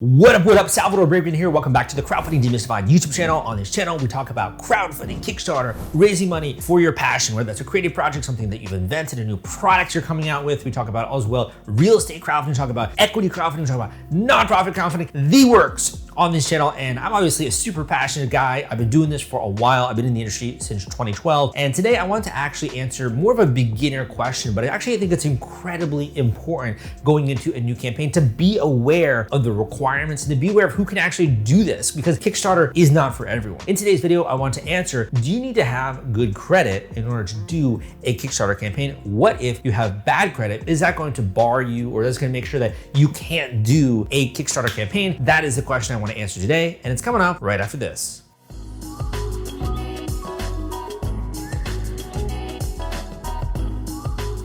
What up, Salvador Briggman here. Welcome back to the Crowdfunding Demystified YouTube channel. On this channel, we talk about crowdfunding, Kickstarter, raising money for your passion, whether that's a creative project, something that you've invented, a new product you're coming out with. We talk about as well real estate crowdfunding, talk about equity crowdfunding, talk about nonprofit crowdfunding, the works on this channel. And I'm obviously a super passionate guy. I've been doing this for a while. I've been in the industry since 2012. And today I want to actually answer more of a beginner question, but I think it's incredibly important going into a new campaign to be aware of the requirements and to be aware of who can actually do this, because Kickstarter is not for everyone. In today's video, I want to answer, do you need to have good credit in order to do a Kickstarter campaign? What if you have bad credit? Is that going to bar you, or is that going to make sure that you can't do a Kickstarter campaign? That is the question I want to answer today, and it's coming up right after this.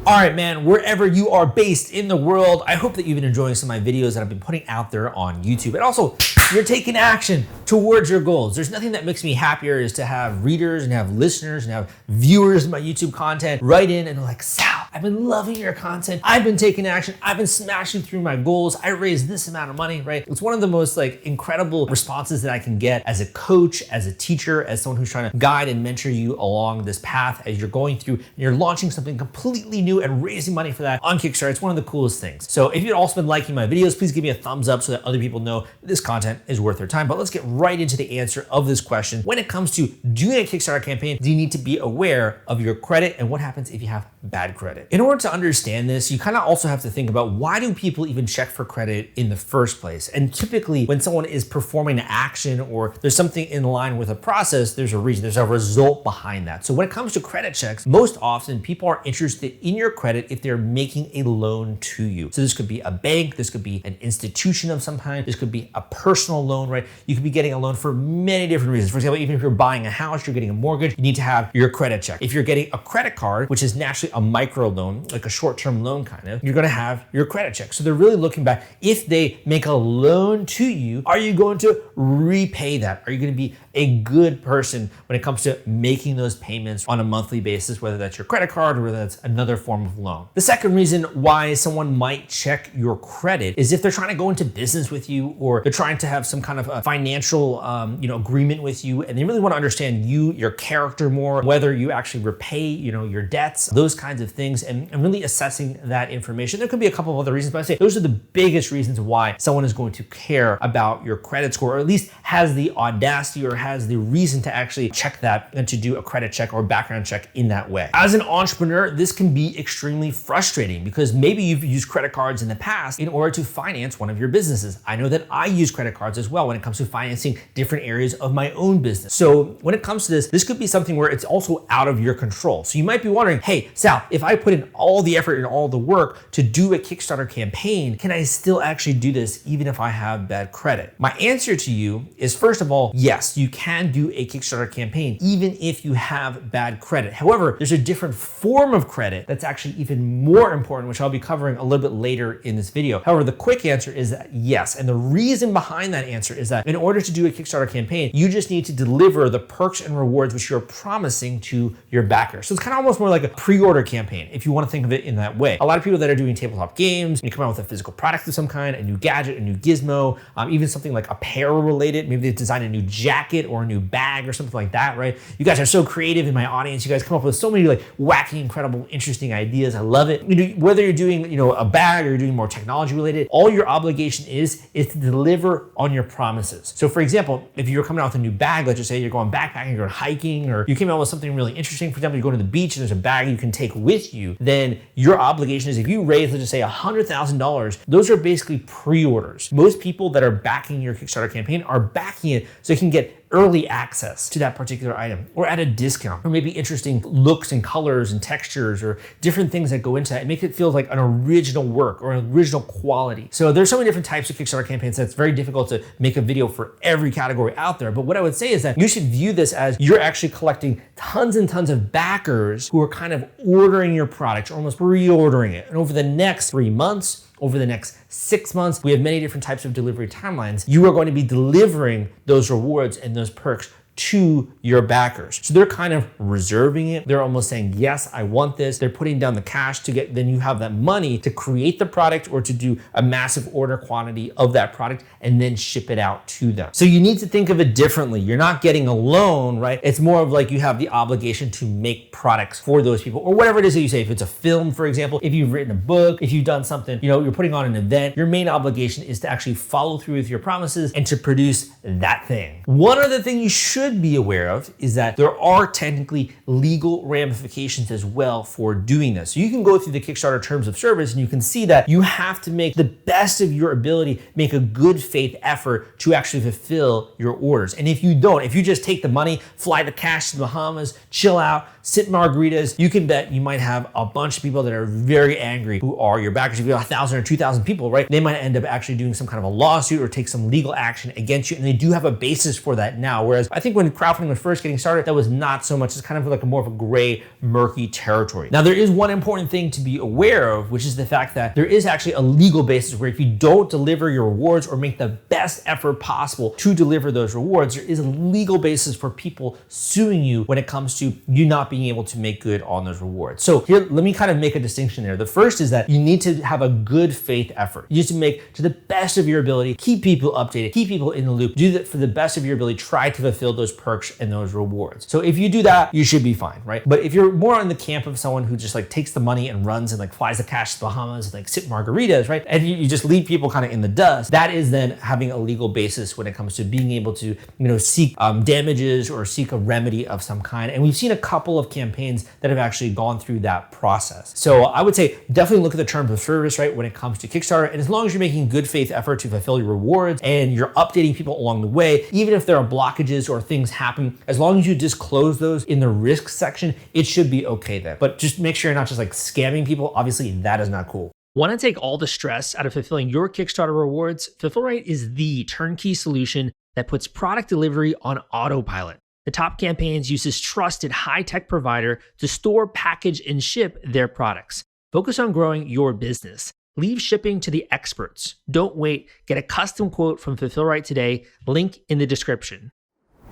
All right, man, wherever you are based in the world, I hope that you've been enjoying some of my videos that I've been putting out there on YouTube. And also, you're taking action towards your goals. There's nothing that makes me happier is to have readers and have listeners and have viewers of my YouTube content write in and they're like, Sal, I've been loving your content. I've been taking action. I've been smashing through my goals. I raised this amount of money, right? It's one of the most incredible responses that I can get as a coach, as a teacher, as someone who's trying to guide and mentor you along this path as you're going through and you're launching something completely new and raising money for that on Kickstarter. It's one of the coolest things. So if you've also been liking my videos, please give me a thumbs up so that other people know this content is worth their time. But let's get right into the answer of this question. When it comes to doing a Kickstarter campaign, do you need to be aware of your credit and what happens if you have bad credit? In order to understand this, you kind of also have to think about, why do people even check for credit in the first place? And typically when someone is performing an action or there's something in line with a process, there's a reason, there's a result behind that. So when it comes to credit checks, most often people are interested in your credit if they're making a loan to you. So this could be a bank, this could be an institution of some kind, this could be a personal loan, right? You could be getting a loan for many different reasons. For example, even if you're buying a house, you're getting a mortgage, you need to have your credit check. If you're getting a credit card, which is naturally a micro loan, like a short-term loan kind of, you're gonna have your credit check. So they're really looking back. If they make a loan to you, are you going to repay that? Are you gonna be a good person when it comes to making those payments on a monthly basis, whether that's your credit card or whether that's another form of loan? The second reason why someone might check your credit is if they're trying to go into business with you, or they're trying to have some kind of a financial agreement with you, and they really want to understand you, your character more, whether you actually repay your debts, those kinds of things, and really assessing that information. There could be a couple of other reasons, but I say those are the biggest reasons why someone is going to care about your credit score, or at least has the audacity or has the reason to actually check that and to do a credit check or background check in that way. As an entrepreneur, this can be extremely frustrating because maybe you've used credit cards in the past in order to finance one of your businesses. I know that I use credit cards as well when it comes to financing different areas of my own business. So when it comes to this could be something where it's also out of your control. So you might be wondering, hey, Sal, if I put in all the effort and all the work to do a Kickstarter campaign, can I still actually do this even if I have bad credit? My answer to you is, first of all, yes, you can do a Kickstarter campaign even if you have bad credit. However, there's a different form of credit that's actually even more important, which I'll be covering a little bit later in this video. However, the quick answer is that yes. And the reason behind that answer is that in order to do a Kickstarter campaign, you just need to deliver the perks and rewards which you're promising to your backers. So it's kind of almost more like a pre-order campaign, if you want to think of it in that way. A lot of people that are doing tabletop games, you come out with a physical product of some kind, a new gadget, a new gizmo, even something like apparel related. Maybe they design a new jacket or a new bag or something like that, right? You guys are so creative in my audience. You guys come up with so many wacky, incredible, interesting ideas. I love it. Whether you're doing a bag or you're doing more technology related, all your obligation is to deliver on your promises. So for example, if you're coming out with a new bag, let's just say you're going backpacking, you're going hiking, or you came out with something really interesting. For example, you're going to the beach and there's a bag you can take with you, then your obligation is, if you raise, let's just say $100,000, those are basically pre-orders. Most people that are backing your Kickstarter campaign are backing it so they can get early access to that particular item, or at a discount, or maybe interesting looks and colors and textures or different things that go into that and make it feel like an original work or an original quality. So there's so many different types of Kickstarter campaigns that it's very difficult to make a video for every category out there. But what I would say is that you should view this as you're actually collecting tons and tons of backers who are kind of ordering your product, or almost pre-ordering it. And over the next 3 months, over the next 6 months, we have many different types of delivery timelines. You are going to be delivering those rewards and those perks to your backers. So they're kind of reserving it. They're almost saying, yes, I want this. They're putting down the cash to get, then you have that money to create the product or to do a massive order quantity of that product and then ship it out to them. So you need to think of it differently. You're not getting a loan, right? It's more of like you have the obligation to make products for those people or whatever it is that you say. If it's a film, for example, if you've written a book, if you've done something, you're putting on an event, your main obligation is to actually follow through with your promises and to produce that thing. One other thing you should be aware of is that there are technically legal ramifications as well for doing this. So you can go through the Kickstarter terms of service and you can see that you have to make the best of your ability, make a good faith effort to actually fulfill your orders. And if you don't, if you just take the money, fly the cash to the Bahamas, chill out, sip margaritas, you can bet you might have a bunch of people that are very angry who are your backers. If you have 1,000 or 2,000 people, right, they might end up actually doing some kind of a lawsuit or take some legal action against you. And they do have a basis for that now. Whereas I think when crowdfunding was first getting started, that was not so much. It's kind of like more of a gray, murky territory. Now, there is one important thing to be aware of, which is the fact that there is actually a legal basis where if you don't deliver your rewards or make the best effort possible to deliver those rewards, there is a legal basis for people suing you when it comes to you not being able to make good on those rewards. So here, let me kind of make a distinction there. The first is that you need to have a good faith effort. You need to make to the best of your ability, keep people updated, keep people in the loop, do that for the best of your ability, try to fulfill those perks and those rewards. So if you do that, you should be fine, right? But if you're more in the camp of someone who just like takes the money and runs and like flies the cash to the Bahamas and like sip margaritas, right? And you just leave people kind of in the dust, that is then having a legal basis when it comes to being able to, seek damages or seek a remedy of some kind. And we've seen a couple of campaigns that have actually gone through that process. So I would say definitely look at the terms of service, right? When it comes to Kickstarter. And as long as you're making good faith effort to fulfill your rewards and you're updating people along the way, even if there are blockages or things happen, as long as you disclose those in the risk section, it should be okay then. But just make sure you're not just like scamming people. Obviously, that is not cool. Want to take all the stress out of fulfilling your Kickstarter rewards? Fulfillrite is the turnkey solution that puts product delivery on autopilot. The Top Campaigns uses trusted high-tech provider to store, package, and ship their products. Focus on growing your business. Leave shipping to the experts. Don't wait. Get a custom quote from Fulfillrite today. Link in the description.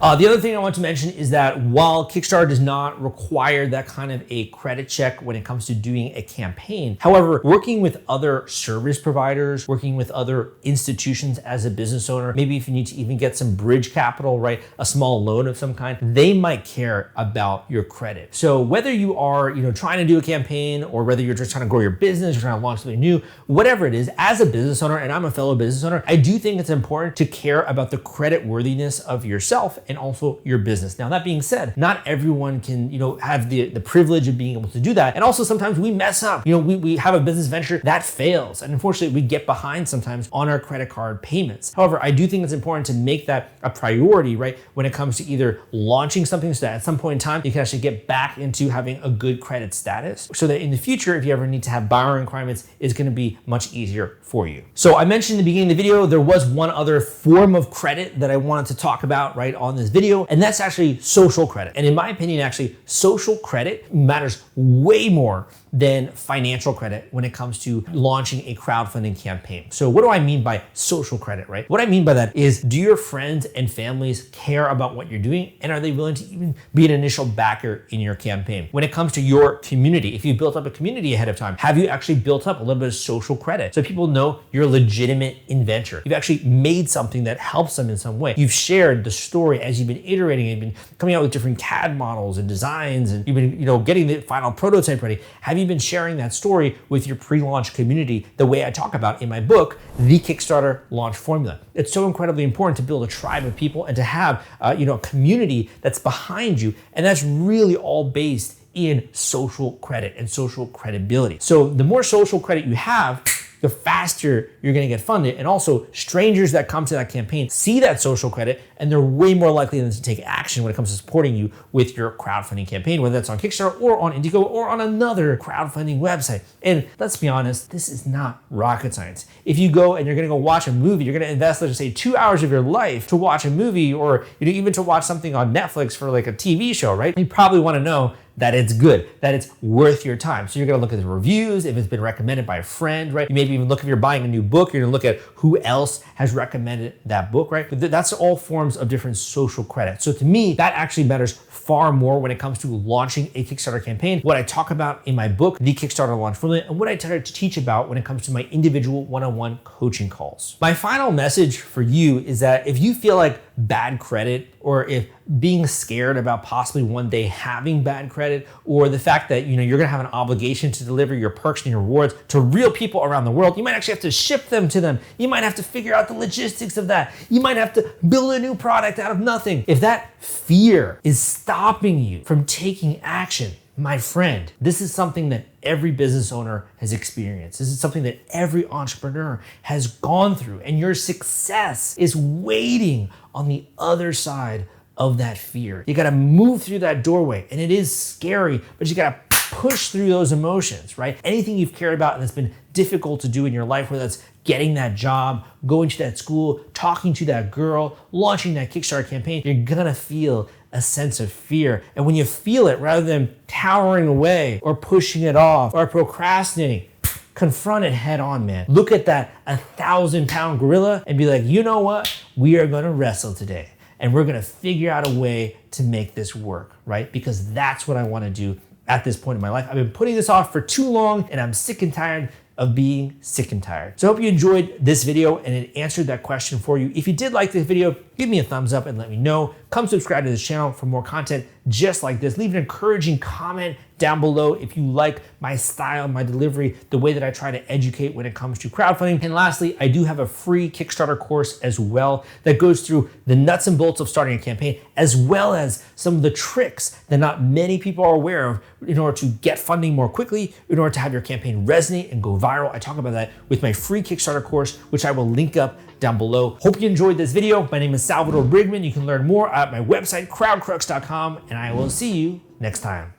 The other thing I want to mention is that while Kickstarter does not require that kind of a credit check when it comes to doing a campaign, however, working with other service providers, working with other institutions as a business owner, maybe if you need to even get some bridge capital, right, a small loan of some kind, they might care about your credit. So whether you are, trying to do a campaign or whether you're just trying to grow your business, you're trying to launch something new, whatever it is, as a business owner, and I'm a fellow business owner, I do think it's important to care about the credit worthiness of yourself and also your business. Now, that being said, not everyone can, have the privilege of being able to do that. And also sometimes we mess up. We have a business venture that fails. And unfortunately, we get behind sometimes on our credit card payments. However, I do think it's important to make that a priority, right? When it comes to either launching something so that at some point in time, you can actually get back into having a good credit status so that in the future, if you ever need to have borrowing requirements, it's going to be much easier for you. So I mentioned in the beginning of the video, there was one other form of credit that I wanted to talk about right on this video, and that's actually social credit. And in my opinion, actually, social credit matters way more than financial credit when it comes to launching a crowdfunding campaign. So what do I mean by social credit, right? What I mean by that is, do your friends and families care about what you're doing? And are they willing to even be an initial backer in your campaign? When it comes to your community, if you built up a community ahead of time, have you actually built up a little bit of social credit so people know you're a legitimate inventor? You've actually made something that helps them in some way. You've shared the story as you've been iterating, you've been coming out with different CAD models and designs, and you've been, getting the final prototype ready. Have you been sharing that story with your pre-launch community the way I talk about in my book, The Kickstarter Launch Formula? It's so incredibly important to build a tribe of people and to have, a community that's behind you. And that's really all based in social credit and social credibility. So the more social credit you have, the faster you're gonna get funded. And also, strangers that come to that campaign see that social credit and they're way more likely than to take action when it comes to supporting you with your crowdfunding campaign, whether that's on Kickstarter or on Indiegogo or on another crowdfunding website. And let's be honest, this is not rocket science. If you go and you're gonna go watch a movie, you're gonna invest, let's say, 2 hours of your life to watch a movie, or even to watch something on Netflix for like a TV show, right? You probably wanna know that it's good, that it's worth your time. So you're gonna look at the reviews, if it's been recommended by a friend, right? You maybe even look if you're buying a new book, you're gonna look at who else has recommended that book, right? But that's all forms of different social credit. So to me, that actually matters far more when it comes to launching a Kickstarter campaign. What I talk about in my book, The Kickstarter Launch Formula, and what I try to teach about when it comes to my individual one-on-one coaching calls. My final message for you is that if you feel like bad credit, or if being scared about possibly one day having bad credit, or the fact that you're gonna have an obligation to deliver your perks and your rewards to real people around the world, you might actually have to ship them to them. You might have to figure out the logistics of that. You might have to build a new product out of nothing. If that fear is stopping you from taking action, my friend, this is something that every business owner has experienced. This is something that every entrepreneur has gone through, and your success is waiting on the other side of that fear. You gotta move through that doorway, and it is scary, but you gotta push through those emotions, right? Anything you've cared about and that's been difficult to do in your life, whether that's getting that job, going to that school, talking to that girl, launching that Kickstarter campaign, you're gonna feel a sense of fear. And when you feel it, rather than towering away or pushing it off or procrastinating, confront it head on, man. Look at that 1,000-pound gorilla and be like, you know what? We are gonna wrestle today, and we're gonna figure out a way to make this work, right? Because that's what I wanna do at this point in my life. I've been putting this off for too long, and I'm sick and tired of being sick and tired. So I hope you enjoyed this video and it answered that question for you. If you did like this video, give me a thumbs up and let me know. Come subscribe to this channel for more content just like this. Leave an encouraging comment down below if you like my style, my delivery, the way that I try to educate when it comes to crowdfunding. And lastly, I do have a free Kickstarter course as well that goes through the nuts and bolts of starting a campaign, as well as some of the tricks that not many people are aware of in order to get funding more quickly, in order to have your campaign resonate and go viral. I talk about that with my free Kickstarter course, which I will link up down below. Hope you enjoyed this video. My name is Salvador Briggman. You can learn more at my website, crowdcrux.com, and I will see you next time.